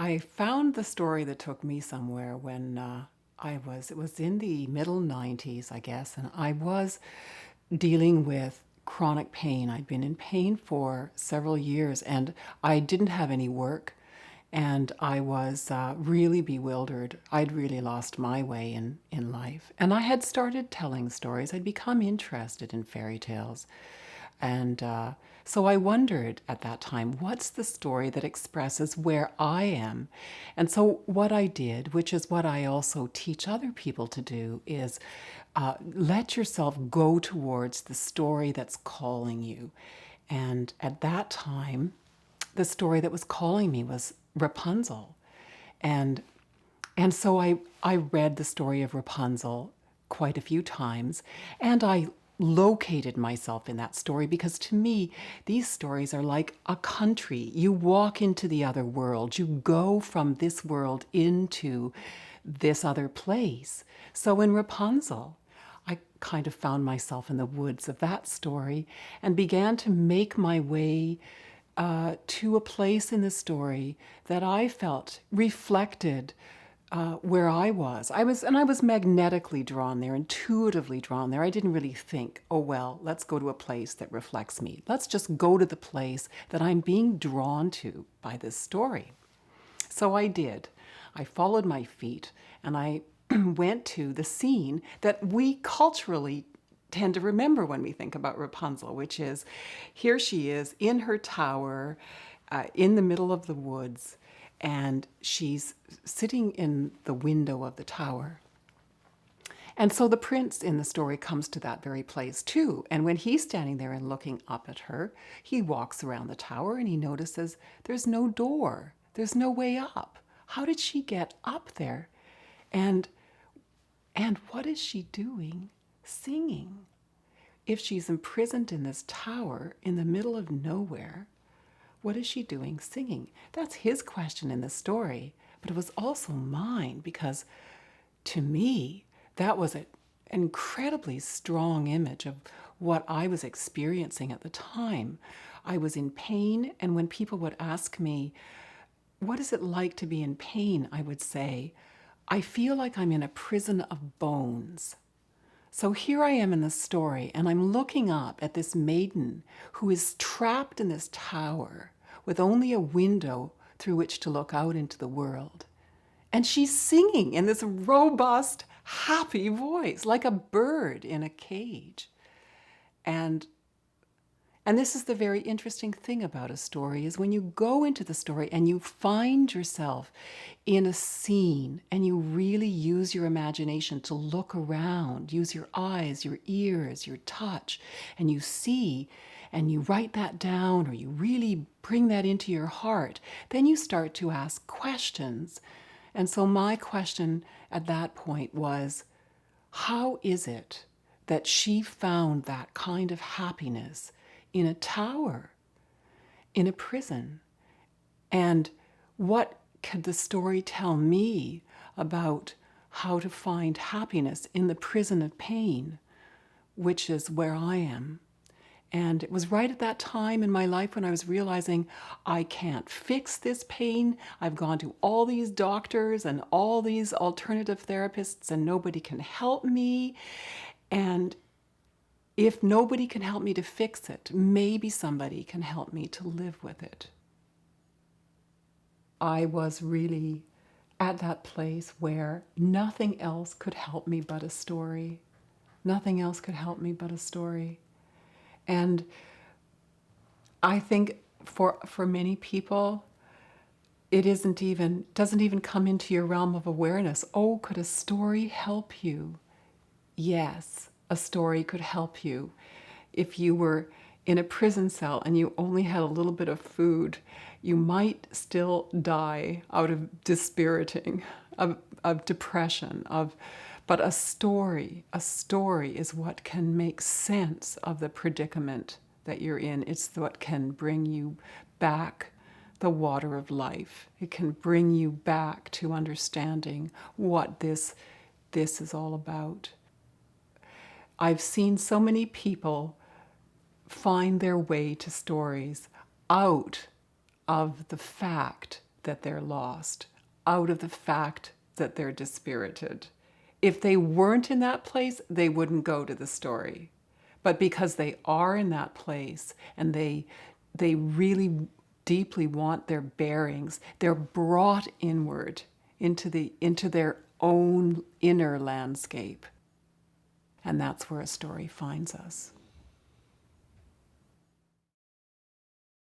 I found the story that took me somewhere when it was in the middle 90s, I guess, and I was dealing with chronic pain. I'd been in pain for several years and I didn't have any work and I was really bewildered. I'd really lost my way in life. And I had started telling stories. I'd become interested in fairy tales. And so I wondered at that time, what's the story that expresses where I am? And so what I did, which is what I also teach other people to do, is let yourself go towards the story that's calling you. And at that time, the story that was calling me was Rapunzel. And and so I read the story of Rapunzel quite a few times, and I located myself in that story because to me, these stories are like a country. You walk into the other world, you go from this world into this other place. So in Rapunzel, I kind of found myself in the woods of that story and began to make my way to a place in the story that I felt reflected where I was. And I was magnetically drawn there, intuitively drawn there. I didn't really think, oh, well, let's go to a place that reflects me. Let's just go to the place that I'm being drawn to by this story. So I did. I followed my feet and I went to the scene that we culturally tend to remember when we think about Rapunzel, which is here she is in her tower in the middle of the woods, and she's sitting in the window of the tower. And so the prince in the story comes to that very place too. And when he's standing there and looking up at her, he walks around the tower and he notices there's no door, there's no way up. How did she get up there? And and what is she doing? Singing. If she's imprisoned in this tower in the middle of nowhere, what is she doing singing? That's his question in the story, but it was also mine because to me, that was an incredibly strong image of what I was experiencing at the time. I was in pain, and when people would ask me, what is it like to be in pain? I would say, I feel like I'm in a prison of bones. So here I am in the story, and I'm looking up at this maiden who is trapped in this tower with only a window through which to look out into the world. And she's singing in this robust, happy voice, like a bird in a cage. And and this is the very interesting thing about a story is when you go into the story and you find yourself in a scene and you really use your imagination to look around, use your eyes, your ears, your touch, and you see and you write that down or you really bring that into your heart, then you start to ask questions. And so my question at that point was, how is it that she found that kind of happiness in a tower, in a prison? And what could the story tell me about how to find happiness in the prison of pain, which is where I am? And it was right at that time in my life when I was realizing I can't fix this pain. I've gone to all these doctors and all these alternative therapists and nobody can help me. And if nobody can help me to fix it, maybe somebody can help me to live with it. I was really at that place where nothing else could help me but a story. Nothing else could help me but a story. And I think for many people, it doesn't even come into your realm of awareness. Oh, could a story help you? Yes, a story could help you. If you were in a prison cell and you only had a little bit of food, you might still die out of dispiriting, of depression, but a story is what can make sense of the predicament that you're in. It's what can bring you back the water of life. It can bring you back to understanding what this is all about. I've seen so many people find their way to stories out of the fact that they're lost, out of the fact that they're dispirited. If they weren't in that place, they wouldn't go to the story. But because they are in that place and they really deeply want their bearings, they're brought inward into their own inner landscape. And that's where a story finds us.